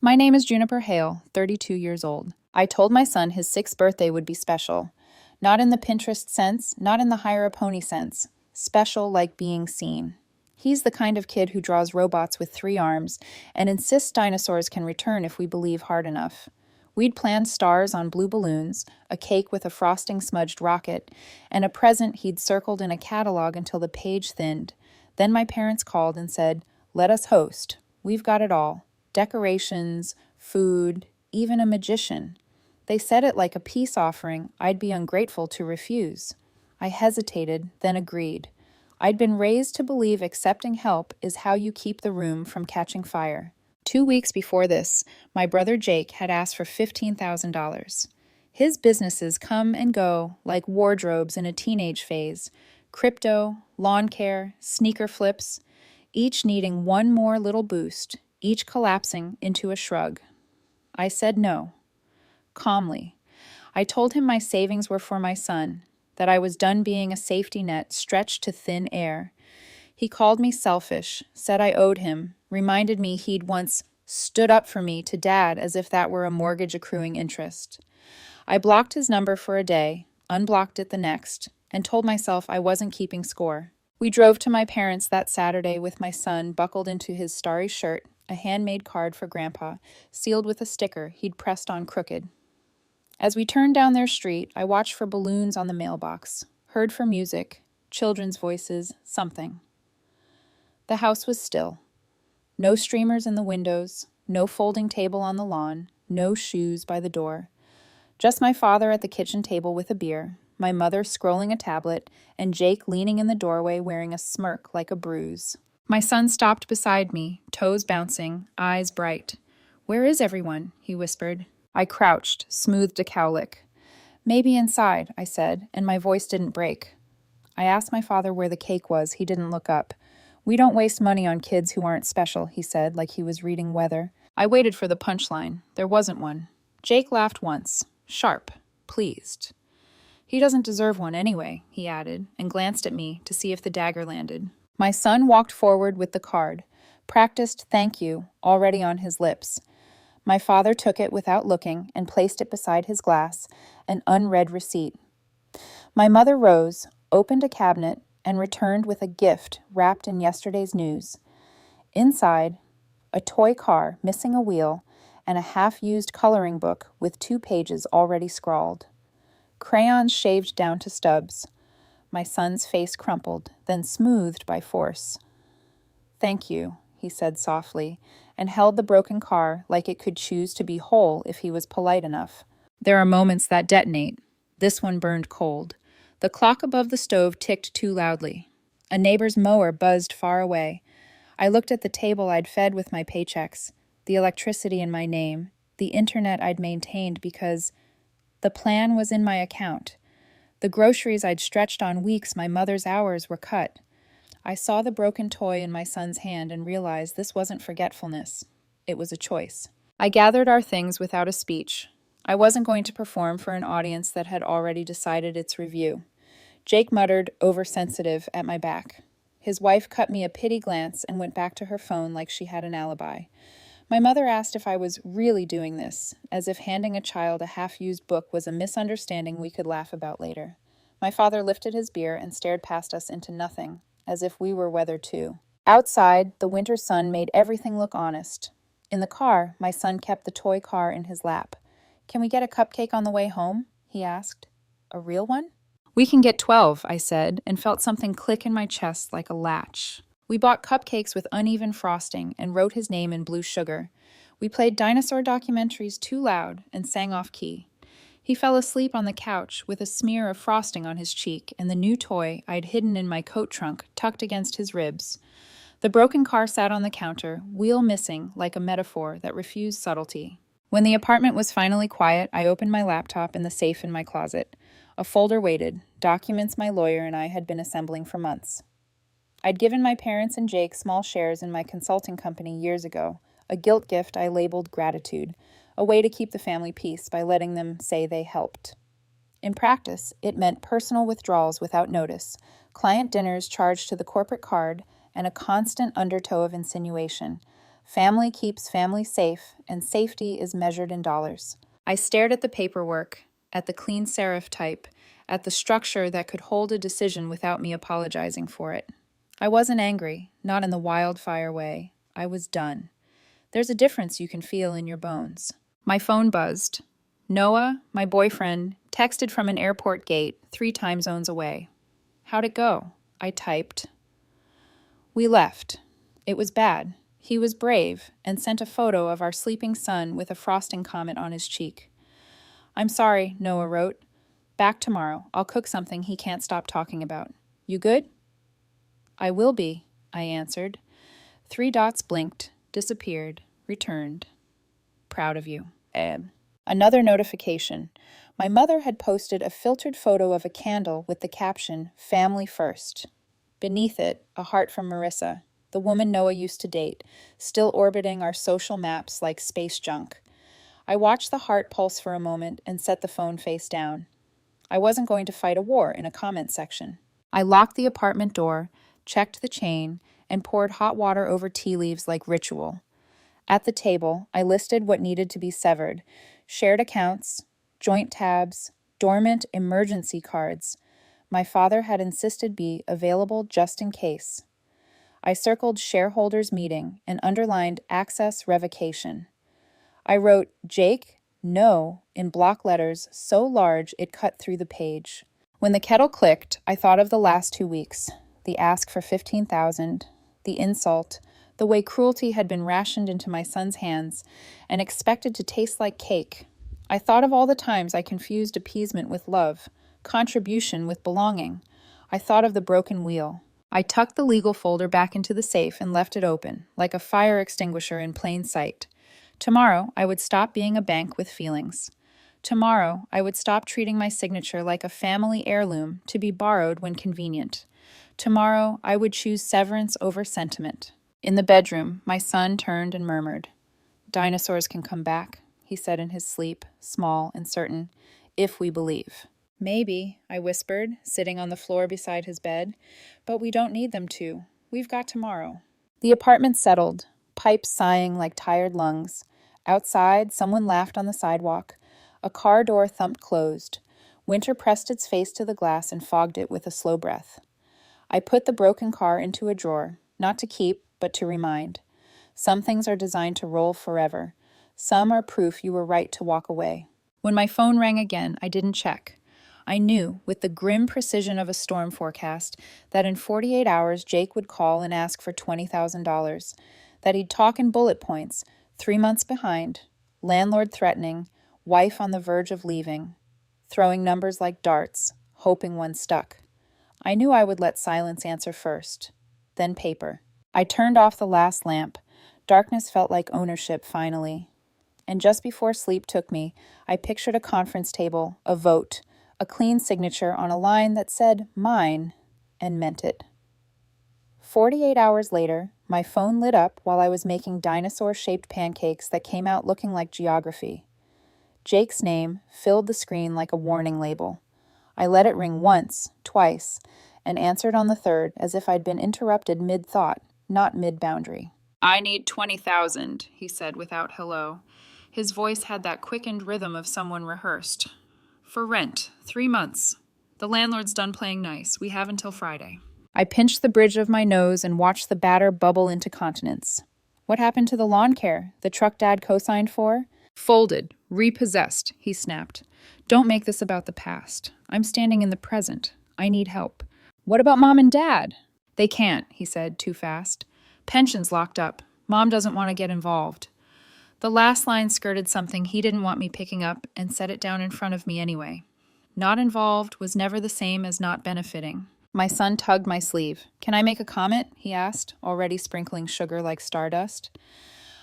My name is Juniper Hale, 32 years old. I told my son his 6th birthday would be special. Not in the Pinterest sense, not in the hire a pony sense. Special like being seen. He's the kind of kid who draws robots with 3 arms and insists dinosaurs can return if we believe hard enough. We'd planned stars on blue balloons, a cake with a frosting smudged rocket, and a present he'd circled in a catalog until the page thinned. Then my parents called and said, "Let us host. We've got it all. Decorations, food, even a magician." They said it like a peace offering I'd be ungrateful to refuse. I hesitated, then agreed. I'd been raised to believe accepting help is how you keep the room from catching fire. 2 weeks before this, my brother Jake had asked for $15,000. His businesses come and go like wardrobes in a teenage phase. Crypto, lawn care, sneaker flips, each needing one more little boost, each collapsing into a shrug. I said no. Calmly. I told him my savings were for my son, that I was done being a safety net stretched to thin air. He called me selfish, said I owed him, reminded me he'd once stood up for me to Dad as if that were a mortgage accruing interest. I blocked his number for a day, unblocked it the next, and told myself I wasn't keeping score. We drove to my parents' that Saturday with my son buckled into his starry shirt, a handmade card for Grandpa, sealed with a sticker he'd pressed on crooked. As we turned down their street, I watched for balloons on the mailbox, heard for music, children's voices, something. The house was still. No streamers in the windows, no folding table on the lawn, no shoes by the door. Just my father at the kitchen table with a beer, my mother scrolling a tablet, and Jake leaning in the doorway wearing a smirk like a bruise. My son stopped beside me, toes bouncing, eyes bright. "Where is everyone?" he whispered. I crouched, smoothed a cowlick. "Maybe inside," I said, and my voice didn't break. I asked my father where the cake was. He didn't look up. "We don't waste money on kids who aren't special," he said, like he was reading weather. I waited for the punchline. There wasn't one. Jake laughed once, sharp, pleased. "He doesn't deserve one anyway," he added, and glanced at me to see if the dagger landed. My son walked forward with the card, practiced "thank you" already on his lips. My father took it without looking and placed it beside his glass, an unread receipt. My mother rose, opened a cabinet, and returned with a gift wrapped in yesterday's news. Inside, a toy car missing a wheel and a half-used coloring book with 2 pages already scrawled. Crayons shaved down to stubs. My son's face crumpled, then smoothed by force. "Thank you," he said softly, and held the broken car like it could choose to be whole if he was polite enough. There are moments that detonate. This one burned cold. The clock above the stove ticked too loudly. A neighbor's mower buzzed far away. I looked at the table I'd fed with my paychecks, the electricity in my name, the internet I'd maintained because the plan was in my account. The groceries I'd stretched on weeks my mother's hours were cut. I saw the broken toy in my son's hand and realized this wasn't forgetfulness. It was a choice. I gathered our things without a speech. I wasn't going to perform for an audience that had already decided its review. Jake muttered, oversensitive, at my back. His wife cut me a pity glance and went back to her phone like she had an alibi. My mother asked if I was really doing this, as if handing a child a half-used book was a misunderstanding we could laugh about later. My father lifted his beer and stared past us into nothing, as if we were weather too. Outside, the winter sun made everything look honest. In the car, my son kept the toy car in his lap. "Can we get a cupcake on the way home?" he asked. "A real one?" "We can get 12, I said, and felt something click in my chest like a latch. We bought cupcakes with uneven frosting and wrote his name in blue sugar. We played dinosaur documentaries too loud and sang off key. He fell asleep on the couch with a smear of frosting on his cheek and the new toy I'd hidden in my coat trunk tucked against his ribs. The broken car sat on the counter, wheel missing like a metaphor that refused subtlety. When the apartment was finally quiet, I opened my laptop in the safe in my closet. A folder waited, documents my lawyer and I had been assembling for months. I'd given my parents and Jake small shares in my consulting company years ago, a guilt gift I labeled gratitude, a way to keep the family peace by letting them say they helped. In practice, it meant personal withdrawals without notice, client dinners charged to the corporate card, and a constant undertow of insinuation. Family keeps family safe, and safety is measured in dollars. I stared at the paperwork, at the clean serif type, at the structure that could hold a decision without me apologizing for it. I wasn't angry, not in the wildfire way. I was done. There's a difference you can feel in your bones. My phone buzzed. Noah, my boyfriend, texted from an airport gate 3 time zones away. How'd it go? I typed. We left. It was bad. He was brave and sent a photo of our sleeping son with a frosting comet on his cheek. I'm sorry, Noah wrote. Back tomorrow. I'll cook something he can't stop talking about. You good? I will be, I answered. 3 dots blinked, disappeared, returned. Proud of you, Ed. Another notification. My mother had posted a filtered photo of a candle with the caption, Family First. Beneath it, a heart from Marissa, the woman Noah used to date, still orbiting our social maps like space junk. I watched the heart pulse for a moment and set the phone face down. I wasn't going to fight a war in a comment section. I locked the apartment door, checked the chain, and poured hot water over tea leaves like ritual. At the table, I listed what needed to be severed: shared accounts, joint tabs, dormant emergency cards. My father had insisted be available just in case. I circled shareholders meeting and underlined access revocation. I wrote Jake, no, in block letters so large it cut through the page. When the kettle clicked, I thought of the last 2 weeks, the ask for $15,000, the insult, the way cruelty had been rationed into my son's hands and expected to taste like cake. I thought of all the times I confused appeasement with love, contribution with belonging. I thought of the broken wheel. I tucked the legal folder back into the safe and left it open, like a fire extinguisher in plain sight. Tomorrow, I would stop being a bank with feelings. Tomorrow, I would stop treating my signature like a family heirloom to be borrowed when convenient. Tomorrow, I would choose severance over sentiment. In the bedroom, my son turned and murmured. Dinosaurs can come back, he said in his sleep, small and certain, if we believe. Maybe, I whispered, sitting on the floor beside his bed, but we don't need them to. We've got tomorrow. The apartment settled, pipes sighing like tired lungs. Outside, someone laughed on the sidewalk. A car door thumped closed. Winter pressed its face to the glass and fogged it with a slow breath. I put the broken car into a drawer, not to keep, but to remind. Some things are designed to roll forever. Some are proof you were right to walk away. When my phone rang again, I didn't check. I knew, with the grim precision of a storm forecast, that in 48 hours Jake would call and ask for $20,000, that he'd talk in bullet points, 3 months behind, landlord threatening, wife on the verge of leaving, throwing numbers like darts, hoping one stuck. I knew I would let silence answer first, then paper. I turned off the last lamp. Darkness felt like ownership finally. And just before sleep took me, I pictured a conference table, a vote, a clean signature on a line that said mine and meant it. 48 hours later, my phone lit up while I was making dinosaur-shaped pancakes that came out looking like geography. Jake's name filled the screen like a warning label. I let it ring once, twice, and answered on the third as if I'd been interrupted mid-thought, not mid-boundary. I need $20,000, he said without hello. His voice had that quickened rhythm of someone rehearsed. For rent, 3 months. The landlord's done playing nice. We have until Friday. I pinched the bridge of my nose and watched the batter bubble into continence. What happened to the lawn care, the truck Dad co-signed for? Folded, repossessed, he snapped. Don't make this about the past. I'm standing in the present. I need help. What about Mom and Dad? They can't, he said, too fast. Pension's locked up. Mom doesn't want to get involved. The last line skirted something he didn't want me picking up and set it down in front of me anyway. Not involved was never the same as not benefiting. My son tugged my sleeve. Can I make a comment? He asked, already sprinkling sugar like stardust.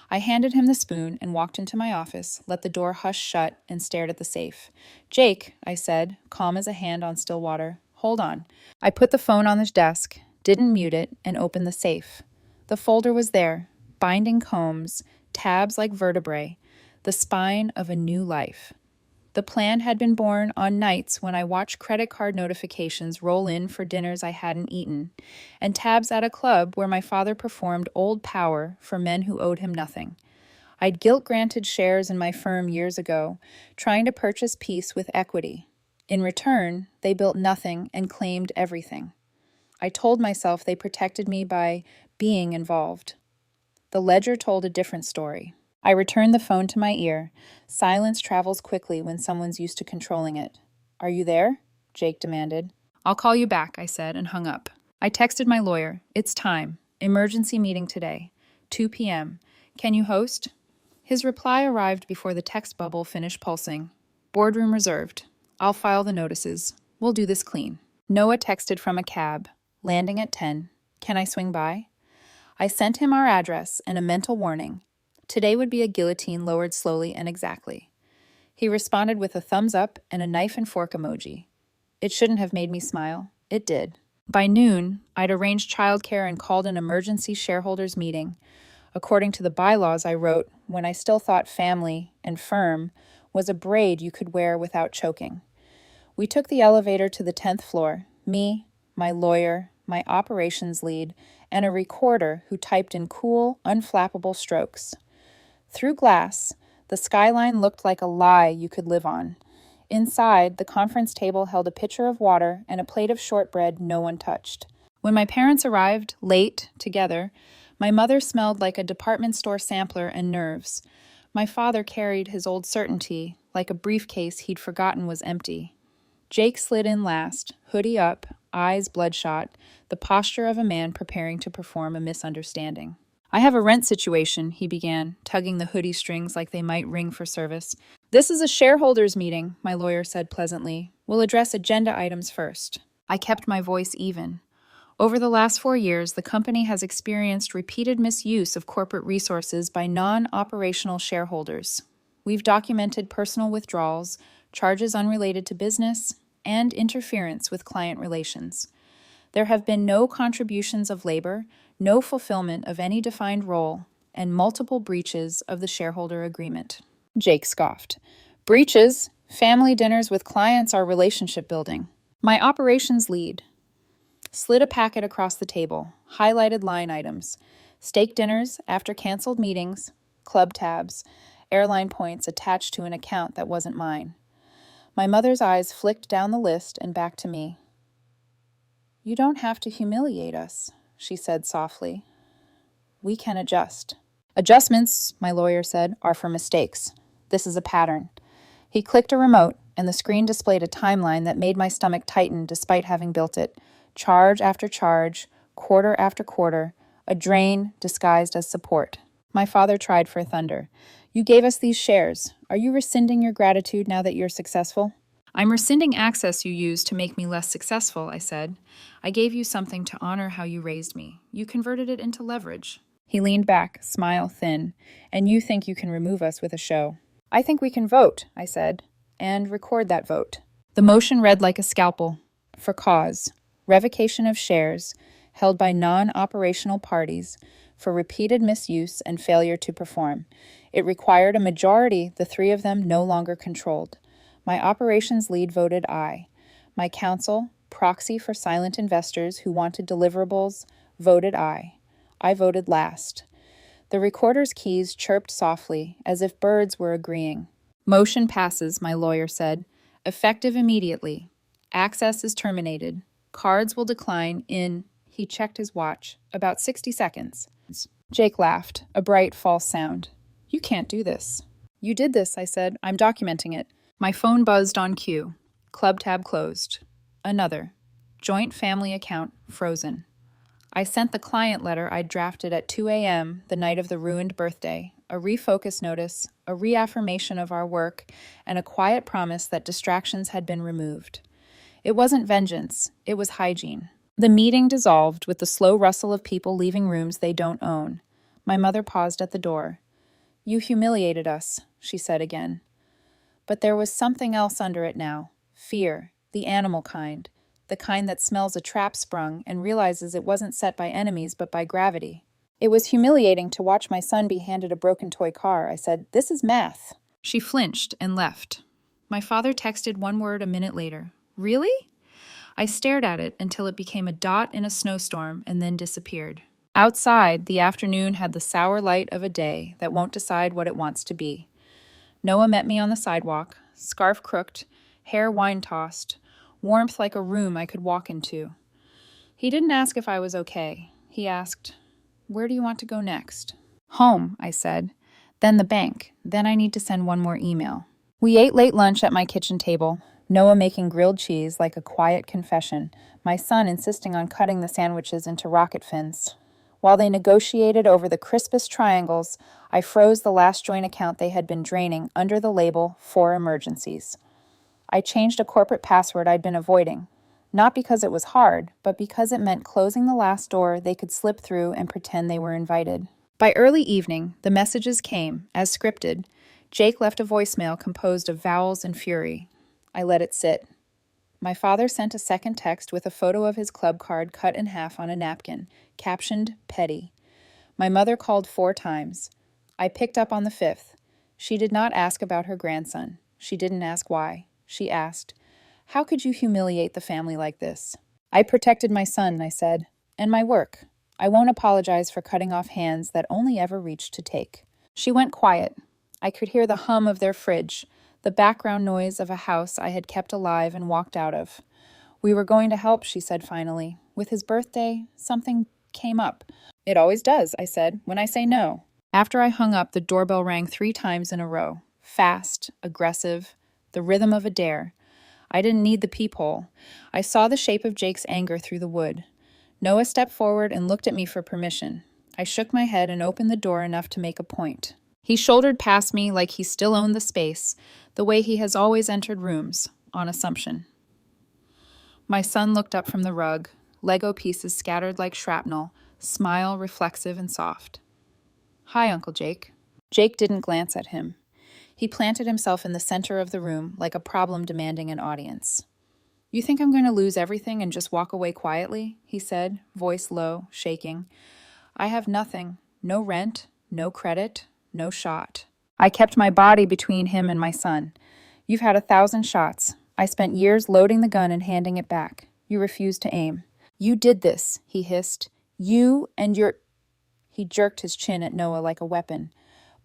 I handed him the spoon and walked into my office, let the door hush shut, and stared at the safe. Jake, I said, calm as a hand on still water. Hold on. I put the phone on the desk, didn't mute it, and opened the safe. The folder was there, binding combs, tabs like vertebrae, the spine of a new life. The plan had been born on nights when I watched credit card notifications roll in for dinners I hadn't eaten, and tabs at a club where my father performed old power for men who owed him nothing. I'd guilt-granted shares in my firm years ago, trying to purchase peace with equity. In return, they built nothing and claimed everything. I told myself they protected me by being involved. The ledger told a different story. I returned the phone to my ear. Silence travels quickly when someone's used to controlling it. "Are you there?" Jake demanded. "I'll call you back," I said, and hung up. I texted my lawyer. "It's time. Emergency meeting today. 2 p.m. Can you host?" His reply arrived before the text bubble finished pulsing. "Boardroom reserved. I'll file the notices. We'll do this clean." Noah texted from a cab. "Landing at 10. Can I swing by?" I sent him our address and a mental warning. Today would be a guillotine lowered slowly and exactly. He responded with a thumbs up and a knife and fork emoji. It shouldn't have made me smile. It did. By noon, I'd arranged childcare and called an emergency shareholders meeting. According to the bylaws I wrote when I still thought family and firm was a braid you could wear without choking. We took the elevator to the 10th floor, me, my lawyer, my operations lead, and a recorder who typed in cool, unflappable strokes. Through glass, the skyline looked like a lie you could live on. Inside, the conference table held a pitcher of water and a plate of shortbread no one touched. When my parents arrived, late, together, my mother smelled like a department store sampler and nerves. My father carried his old certainty, like a briefcase he'd forgotten was empty. Jake slid in last, hoodie up, eyes bloodshot, the posture of a man preparing to perform a misunderstanding. "I have a rent situation," he began, tugging the hoodie strings like they might ring for service. "This is a shareholders meeting," my lawyer said pleasantly. "We'll address agenda items first." I kept my voice even. Over the last 4 years, the company has experienced repeated misuse of corporate resources by non-operational shareholders. We've documented personal withdrawals, charges unrelated to business, and interference with client relations. There have been no contributions of labor, no fulfillment of any defined role, and multiple breaches of the shareholder agreement. Jake scoffed. "Breaches? Family dinners with clients are relationship building." My operations lead slid a packet across the table, highlighted line items, steak dinners after canceled meetings, club tabs, airline points attached to an account that wasn't mine. My mother's eyes flicked down the list and back to me. "You don't have to humiliate us," she said softly. "We can adjust." "Adjustments," my lawyer said, "are for mistakes. This is a pattern." He clicked a remote, and the screen displayed a timeline that made my stomach tighten despite having built it. Charge after charge, quarter after quarter, a drain disguised as support. My father tried for thunder. "You gave us these shares. Are you rescinding your gratitude now that you're successful?" "I'm rescinding access you used to make me less successful," I said. "I gave you something to honor how you raised me. You converted it into leverage." He leaned back, smile thin. "And you think you can remove us with a show?" "I think we can vote," I said, "and record that vote." The motion read like a scalpel. For cause. Revocation of shares, held by non-operational parties, for repeated misuse and failure to perform. It required a majority the three of them no longer controlled. My operations lead voted aye. My counsel, proxy for silent investors who wanted deliverables, voted aye. I voted last. The recorder's keys chirped softly, as if birds were agreeing. "Motion passes," my lawyer said. "Effective immediately. Access is terminated. Cards will decline in," he checked his watch, "about 60 seconds. Jake laughed, a bright, false sound. "You can't do this." "You did this," I said. "I'm documenting it." My phone buzzed on cue. Club tab closed. Another. Joint family account frozen. I sent the client letter I'd drafted at 2 a.m. the night of the ruined birthday, a refocus notice, a reaffirmation of our work, and a quiet promise that distractions had been removed. It wasn't vengeance, it was hygiene. The meeting dissolved with the slow rustle of people leaving rooms they don't own. My mother paused at the door. "You humiliated us," she said again. But there was something else under it now. Fear, the animal kind, the kind that smells a trap sprung and realizes it wasn't set by enemies but by gravity. "It was humiliating to watch my son be handed a broken toy car," I said. "This is math." She flinched and left. My father texted one word a minute later. Really? I stared at it until it became a dot in a snowstorm and then disappeared. Outside, the afternoon had the sour light of a day that won't decide what it wants to be. Noah met me on the sidewalk, scarf crooked, hair wine-tossed, warmth like a room I could walk into. He didn't ask if I was okay. He asked, "Where do you want to go next?" "Home," I said. "Then the bank. Then I need to send one more email." We ate late lunch at my kitchen table, Noah making grilled cheese like a quiet confession, my son insisting on cutting the sandwiches into rocket fins. While they negotiated over the crispest triangles, I froze the last joint account they had been draining under the label "For Emergencies." I changed a corporate password I'd been avoiding, not because it was hard, but because it meant closing the last door they could slip through and pretend they were invited. By early evening, the messages came, as scripted. Jake left a voicemail composed of vowels and fury. I let it sit. My father sent a second text with a photo of his club card cut in half on a napkin, captioned "Petty." My mother called 4 times. I picked up on the 5th. She did not ask about her grandson. She didn't ask why. She asked, "How could you humiliate the family like this?" "I protected my son," I said, "and my work. I won't apologize for cutting off hands that only ever reached to take." She went quiet. I could hear the hum of their fridge, the background noise of a house I had kept alive and walked out of. "We were going to help," she said finally. "With his birthday, something came up." "It always does," I said, "when I say no." After I hung up, the doorbell rang 3 times in a row. Fast, aggressive, the rhythm of a dare. I didn't need the peephole. I saw the shape of Jake's anger through the wood. Noah stepped forward and looked at me for permission. I shook my head and opened the door enough to make a point. He shouldered past me like he still owned the space, the way he has always entered rooms, on assumption. My son looked up from the rug, Lego pieces scattered like shrapnel, smile reflexive and soft. "Hi, Uncle Jake." Jake didn't glance at him. He planted himself in the center of the room like a problem demanding an audience. "You think I'm going to lose everything and just walk away quietly?" he said, voice low, shaking. "I have nothing. No rent, no credit, no shot." I kept my body between him and my son. "You've had 1,000 shots. I spent years loading the gun and handing it back. You refused to aim. You did this," he hissed. "You and your—" He jerked his chin at Noah like a weapon.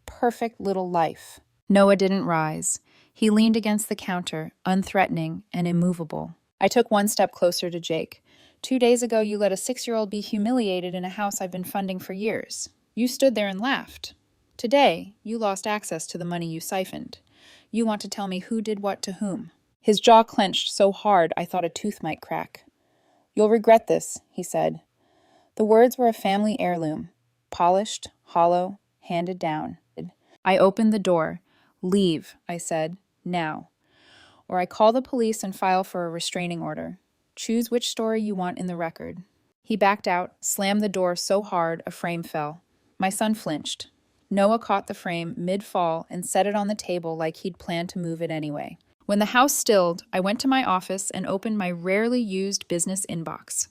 "Perfect little life." Noah didn't rise. He leaned against the counter, unthreatening and immovable. I took one step closer to Jake. "2 days ago, you let a 6-year-old be humiliated in a house I've been funding for years. You stood there and laughed. Today, you lost access to the money you siphoned. You want to tell me who did what to whom." His jaw clenched so hard I thought a tooth might crack. "You'll regret this," he said. The words were a family heirloom, polished, hollow, handed down. I opened the door. "Leave," I said, "now. Or I call the police and file for a restraining order. Choose which story you want in the record." He backed out, slammed the door so hard a frame fell. My son flinched. Noah caught the frame mid-fall and set it on the table like he'd planned to move it anyway. When the house stilled, I went to my office and opened my rarely used business inbox.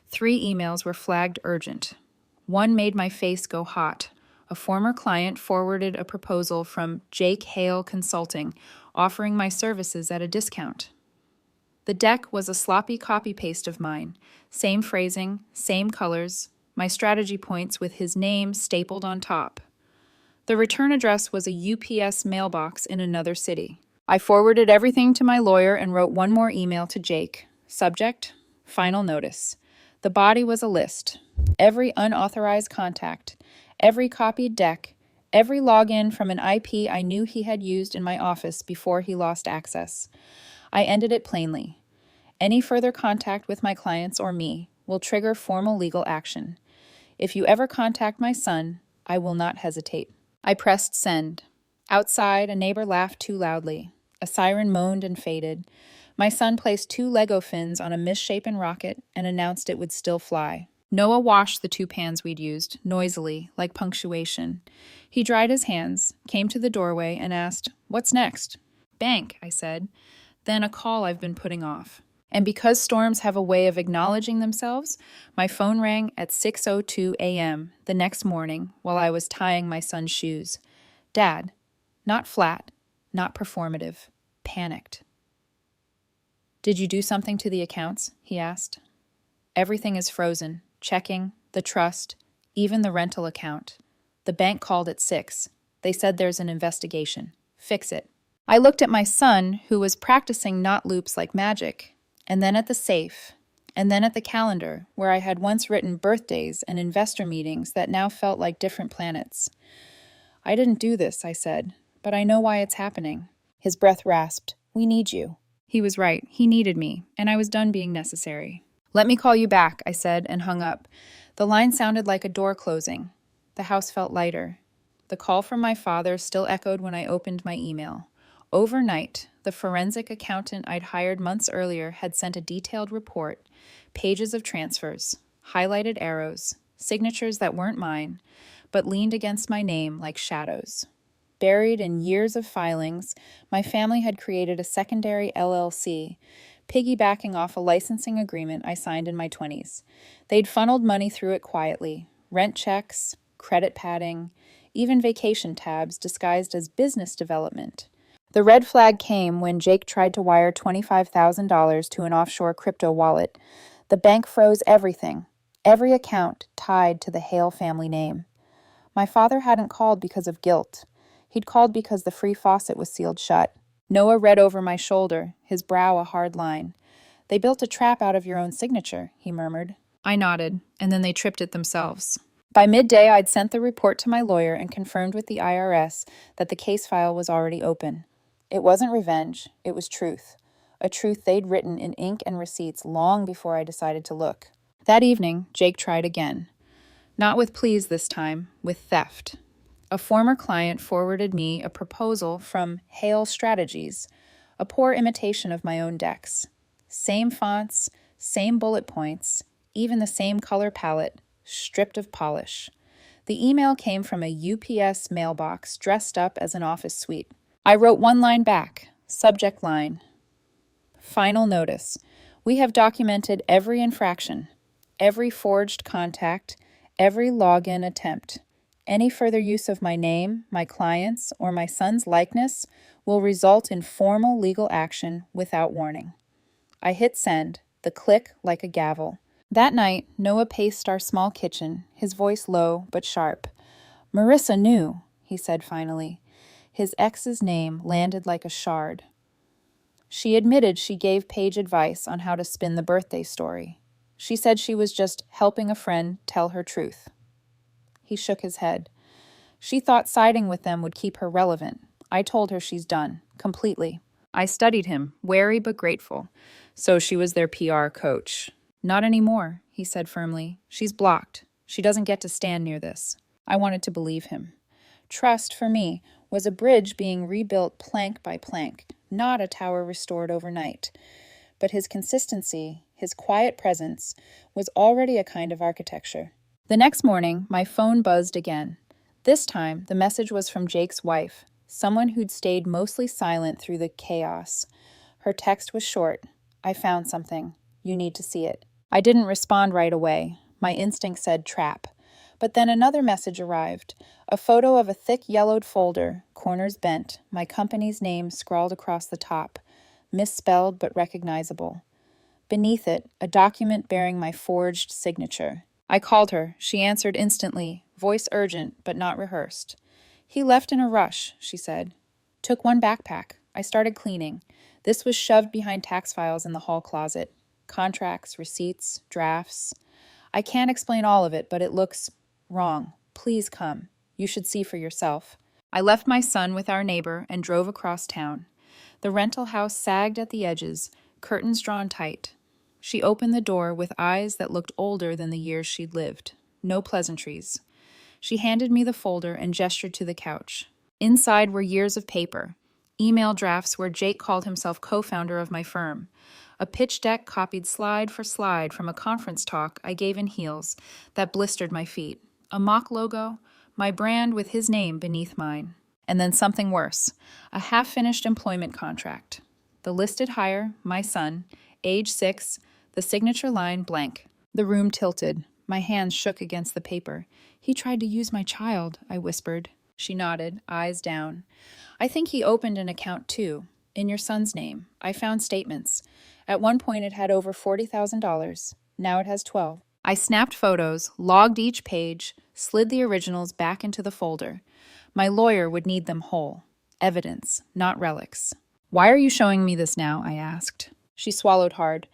3 emails were flagged urgent. One made my face go hot. A former client forwarded a proposal from Jake Hale Consulting, offering my services at a discount. The deck was a sloppy copy-paste of mine. Same phrasing, same colors, my strategy points with his name stapled on top. The return address was a UPS mailbox in another city. I forwarded everything to my lawyer and wrote one more email to Jake. Subject: final notice. The body was a list. Every unauthorized contact, every copied deck, every login from an IP I knew he had used in my office before he lost access. I ended it plainly. Any further contact with my clients or me will trigger formal legal action. If you ever contact my son, I will not hesitate. I pressed send. Outside, a neighbor laughed too loudly. A siren moaned and faded. My son placed 2 Lego fins on a misshapen rocket and announced it would still fly. Noah washed the 2 pans we'd used, noisily, like punctuation. He dried his hands, came to the doorway, and asked, "What's next?" "Bank," I said. "Then a call I've been putting off." And because storms have a way of acknowledging themselves, my phone rang at 6:02 a.m. the next morning while I was tying my son's shoes. "Dad," not flat, not performative, panicked. "Did you do something to the accounts?" he asked. "Everything is frozen. Checking, the trust, even the rental account. The bank called at 6. They said there's an investigation. Fix it." I looked at my son, who was practicing knot loops like magic, and then at the safe, and then at the calendar, where I had once written birthdays and investor meetings that now felt like different planets. "I didn't do this," I said, "but I know why it's happening." His breath rasped. "We need you." He was right. He needed me, and I was done being necessary. "Let me call you back," I said, and hung up. The line sounded like a door closing. The house felt lighter. The call from my father still echoed when I opened my email. Overnight, the forensic accountant I'd hired months earlier had sent a detailed report, pages of transfers, highlighted arrows, signatures that weren't mine, but leaned against my name like shadows. Buried in years of filings, my family had created a secondary LLC, piggybacking off a licensing agreement I signed in my 20s. They'd funneled money through it quietly, rent checks, credit padding, even vacation tabs disguised as business development. The red flag came when Jake tried to wire $25,000 to an offshore crypto wallet. The bank froze everything, every account tied to the Hale family name. My father hadn't called because of guilt. He'd called because the free faucet was sealed shut. Noah read over my shoulder, his brow a hard line. "They built a trap out of your own signature," he murmured. I nodded, and then they tripped it themselves. By midday, I'd sent the report to my lawyer and confirmed with the IRS that the case file was already open. It wasn't revenge, it was truth. A truth they'd written in ink and receipts long before I decided to look. That evening, Jake tried again. Not with pleas this time, with theft. A former client forwarded me a proposal from Hale Strategies, a poor imitation of my own decks. Same fonts, same bullet points, even the same color palette, stripped of polish. The email came from a UPS mailbox dressed up as an office suite. I wrote one line back, subject line, "Final notice. We have documented every infraction, every forged contact, every login attempt. Any further use of my name, my clients, or my son's likeness will result in formal legal action without warning." I hit send, the click like a gavel. That night, Noah paced our small kitchen, his voice low but sharp. "Marissa knew," he said finally. His ex's name landed like a shard. "She admitted she gave Paige advice on how to spin the birthday story. She said she was just helping a friend tell her truth." He shook his head. "She thought siding with them would keep her relevant. I told her she's done, completely." I studied him, wary but grateful. So she was their PR coach. "Not anymore," he said firmly. "She's blocked. She doesn't get to stand near this." I wanted to believe him. Trust, for me, was a bridge being rebuilt plank by plank, not a tower restored overnight. But his consistency, his quiet presence, was already a kind of architecture. The next morning, my phone buzzed again. This time, the message was from Jake's wife, someone who'd stayed mostly silent through the chaos. Her text was short. "I found something. You need to see it." I didn't respond right away. My instinct said trap. But then another message arrived, a photo of a thick yellowed folder, corners bent, my company's name scrawled across the top, misspelled but recognizable. Beneath it, a document bearing my forged signature. I called her. She answered instantly, voice urgent but not rehearsed. "He left in a rush," she said. "Took one backpack. I started cleaning. This was shoved behind tax files in the hall closet. Contracts, receipts, drafts. I can't explain all of it, but it looks wrong. Please come. You should see for yourself." I left my son with our neighbor and drove across town. The rental house sagged at the edges, curtains drawn tight. She opened the door with eyes that looked older than the years she'd lived. No pleasantries. She handed me the folder and gestured to the couch. Inside were years of paper, email drafts where Jake called himself co-founder of my firm, a pitch deck copied slide for slide from a conference talk I gave in heels that blistered my feet, a mock logo, my brand with his name beneath mine. And then something worse, a half-finished employment contract. The listed hire, my son, age 6, the signature line blank. The room tilted. My hands shook against the paper. "He tried to use my child," I whispered. She nodded, eyes down. "I think he opened an account too. In your son's name. I found statements. At one point it had over $40,000. Now it has 12. I snapped photos, logged each page, slid the originals back into the folder. My lawyer would need them whole. Evidence, not relics. Why are you showing me this now? I asked. She swallowed hard.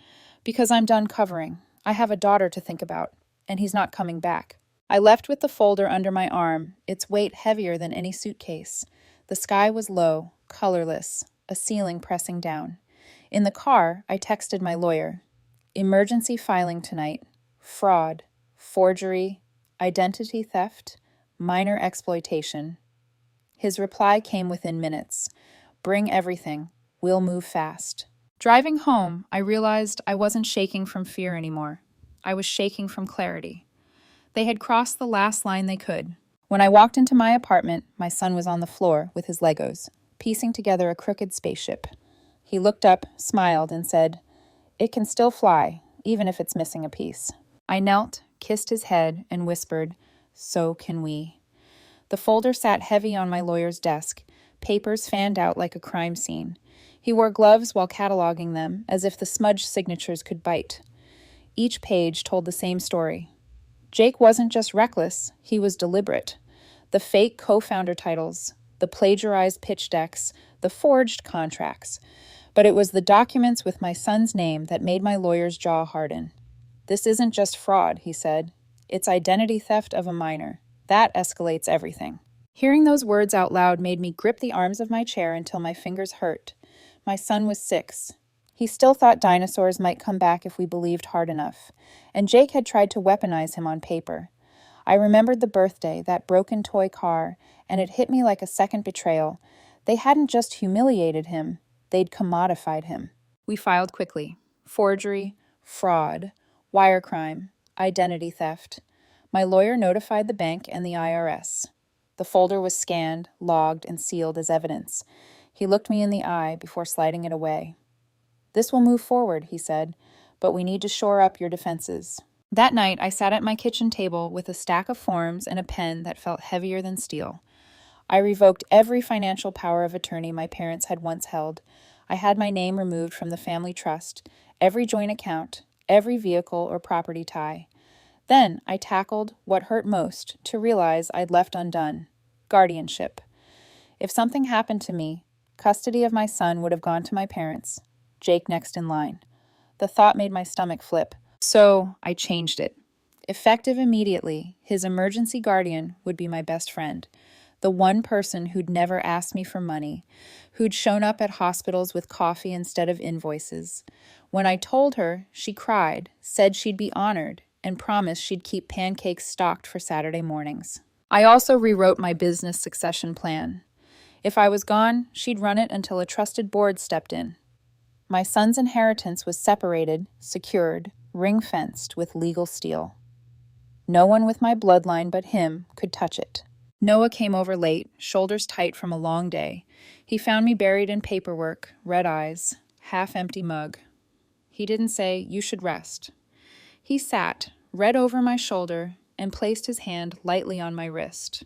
Because I'm done covering. I have a daughter to think about, and he's not coming back. I left with the folder under my arm, its weight heavier than any suitcase. The sky was low, colorless, a ceiling pressing down. In the car, I texted my lawyer. Emergency filing tonight. Fraud, forgery, identity theft, minor exploitation. His reply came within minutes. Bring everything. We'll move fast. Driving home, I realized I wasn't shaking from fear anymore. I was shaking from clarity. They had crossed the last line they could. When I walked into my apartment, my son was on the floor with his Legos, piecing together a crooked spaceship. He looked up, smiled, and said, "It can still fly, even if it's missing a piece." I knelt, kissed his head, and whispered, "So can we." The folder sat heavy on my lawyer's desk, papers fanned out like a crime scene. He wore gloves while cataloging them, as if the smudged signatures could bite. Each page told the same story. Jake wasn't just reckless, he was deliberate. The fake co-founder titles, the plagiarized pitch decks, the forged contracts. But it was the documents with my son's name that made my lawyer's jaw harden. "This isn't just fraud," he said. "It's identity theft of a minor. That escalates everything." Hearing those words out loud made me grip the arms of my chair until my fingers hurt. My son was 6. He still thought dinosaurs might come back if we believed hard enough, and Jake had tried to weaponize him on paper. I remembered the birthday, that broken toy car, and it hit me like a second betrayal. They hadn't just humiliated him, they'd commodified him. We filed quickly. Forgery, fraud, wire crime, identity theft. My lawyer notified the bank and the IRS. The folder was scanned, logged, and sealed as evidence. He looked me in the eye before sliding it away. "This will move forward," he said, "but we need to shore up your defenses." That night, I sat at my kitchen table with a stack of forms and a pen that felt heavier than steel. I revoked every financial power of attorney my parents had once held. I had my name removed from the family trust, every joint account, every vehicle or property tie. Then I tackled what hurt most to realize I'd left undone: guardianship. If something happened to me, custody of my son would have gone to my parents, Jake next in line. The thought made my stomach flip, so I changed it. Effective immediately, his emergency guardian would be my best friend, the one person who'd never asked me for money, who'd shown up at hospitals with coffee instead of invoices. When I told her, she cried, said she'd be honored, and promised she'd keep pancakes stocked for Saturday mornings. I also rewrote my business succession plan. If I was gone, she'd run it until a trusted board stepped in. My son's inheritance was separated, secured, ring-fenced with legal steel. No one with my bloodline but him could touch it. Noah came over late, shoulders tight from a long day. He found me buried in paperwork, red eyes, half-empty mug. He didn't say, "You should rest." He sat, read over my shoulder, and placed his hand lightly on my wrist.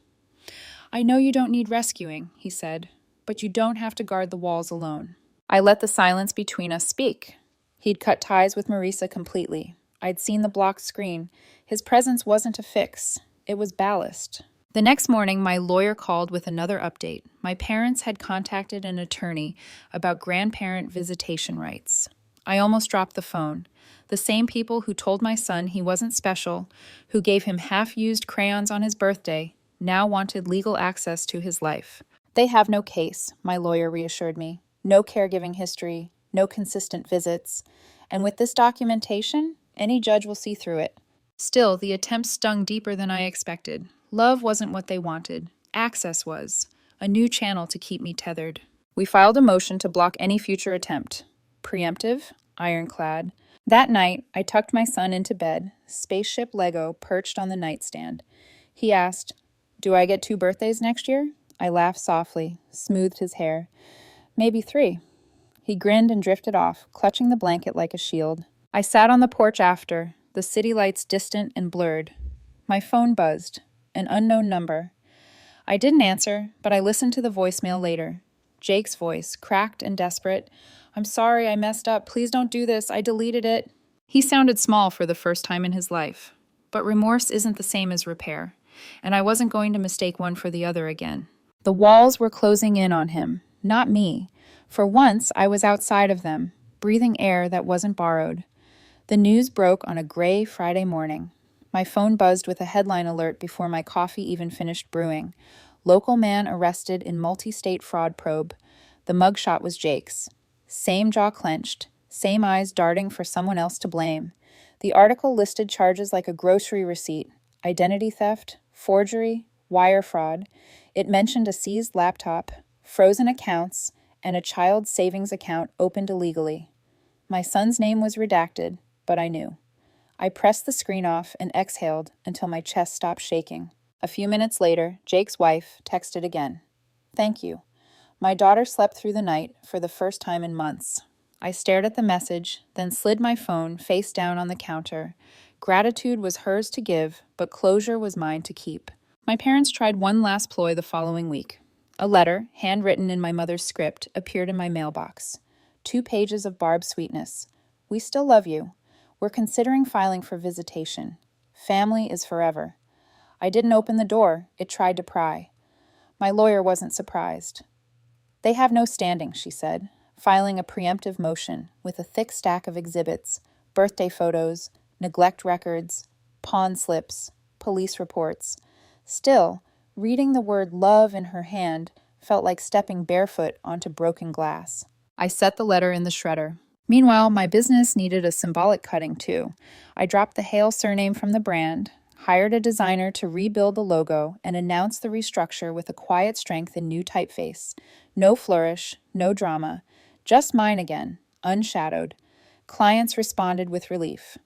"I know you don't need rescuing," he said, "but you don't have to guard the walls alone." I let the silence between us speak. He'd cut ties with Marisa completely. I'd seen the blocked screen. His presence wasn't a fix. It was ballast. The next morning, my lawyer called with another update. My parents had contacted an attorney about grandparent visitation rights. I almost dropped the phone. The same people who told my son he wasn't special, who gave him half-used crayons on his birthday, now wanted legal access to his life. "They have no case," my lawyer reassured me. "No caregiving history, no consistent visits. And with this documentation, any judge will see through it." Still, the attempt stung deeper than I expected. Love wasn't what they wanted. Access was. A new channel to keep me tethered. We filed a motion to block any future attempt. Preemptive, ironclad. That night, I tucked my son into bed, spaceship Lego perched on the nightstand. He asked, "Do I get 2 birthdays next year?" I laughed softly, smoothed his hair. "Maybe 3. He grinned and drifted off, clutching the blanket like a shield. I sat on the porch after, the city lights distant and blurred. My phone buzzed. An unknown number. I didn't answer, but I listened to the voicemail later. Jake's voice, cracked and desperate. "I'm sorry, I messed up. Please don't do this. I deleted it." He sounded small for the first time in his life. But remorse isn't the same as repair, and I wasn't going to mistake one for the other again. The walls were closing in on him, not me. For once, I was outside of them, breathing air that wasn't borrowed. The news broke on a gray Friday morning. My phone buzzed with a headline alert before my coffee even finished brewing. Local man arrested in multi-state fraud probe. The mugshot was Jake's. Same jaw clenched, same eyes darting for someone else to blame. The article listed charges like a grocery receipt: identity theft, forgery, wire fraud. It mentioned a seized laptop, frozen accounts, and a child savings account opened illegally. My son's name was redacted, but I knew. I pressed the screen off and exhaled until my chest stopped shaking. A few minutes later, Jake's wife texted again. "Thank you. My daughter slept through the night for the first time in months." I stared at the message, then slid my phone face down on the counter. Gratitude was hers to give, but closure was mine to keep. My parents tried one last ploy the following week. A letter, handwritten in my mother's script, appeared in my mailbox. 2 pages of barbed sweetness. "We still love you. We're considering filing for visitation. Family is forever." I didn't open the door. It tried to pry. My lawyer wasn't surprised. "They have no standing," she said, filing a preemptive motion with a thick stack of exhibits: birthday photos, neglect records, pawn slips, police reports. Still, reading the word love in her hand felt like stepping barefoot onto broken glass. I set the letter in the shredder. Meanwhile, my business needed a symbolic cutting too. I dropped the Hale surname from the brand, hired a designer to rebuild the logo, and announced the restructure with a quiet strength and new typeface. No flourish, no drama, just mine again, unshadowed. Clients responded with relief.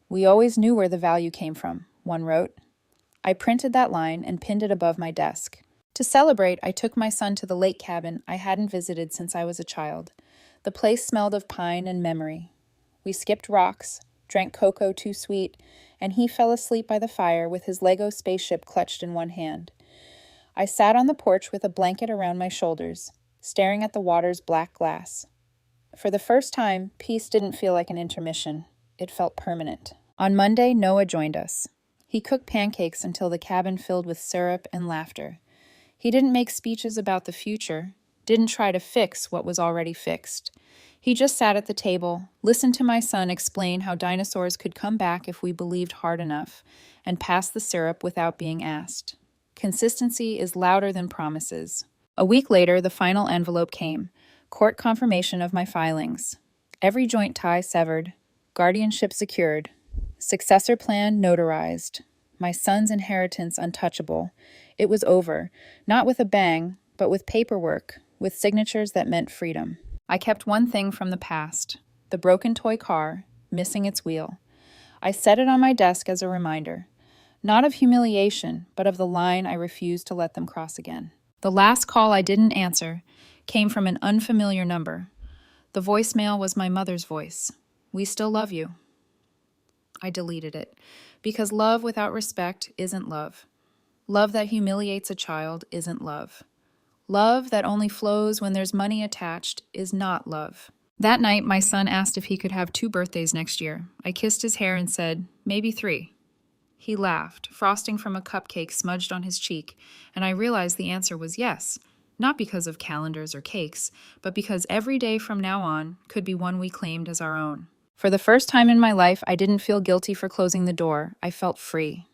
"We always knew where the value came from," one wrote. I printed that line and pinned it above my desk. To celebrate, I took my son to the lake cabin I hadn't visited since I was a child. The place smelled of pine and memory. We skipped rocks, drank cocoa too sweet, and he fell asleep by the fire with his Lego spaceship clutched in one hand. I sat on the porch with a blanket around my shoulders, staring at the water's black glass. For the first time, peace didn't feel like an intermission. It felt permanent. On Monday, Noah joined us. He cooked pancakes until the cabin filled with syrup and laughter. He didn't make speeches about the future, didn't try to fix what was already fixed. He just sat at the table, listened to my son explain how dinosaurs could come back if we believed hard enough, and passed the syrup without being asked. Consistency is louder than promises. A week later, the final envelope came. Court confirmation of my filings. Every joint tie severed. Guardianship secured. Successor plan notarized. My son's inheritance untouchable. It was over, not with a bang, but with paperwork, with signatures that meant freedom. I kept one thing from the past: the broken toy car, missing its wheel. I set it on my desk as a reminder, not of humiliation, but of the line I refused to let them cross again. The last call I didn't answer came from an unfamiliar number. The voicemail was my mother's voice. "We still love you." I deleted it, because love without respect isn't love. Love that humiliates a child isn't love. Love that only flows when there's money attached is not love. That night, my son asked if he could have 2 birthdays next year. I kissed his hair and said, "Maybe 3. He laughed, frosting from a cupcake smudged on his cheek, and I realized the answer was yes, not because of calendars or cakes, but because every day from now on could be one we claimed as our own. For the first time in my life, I didn't feel guilty for closing the door. I felt free.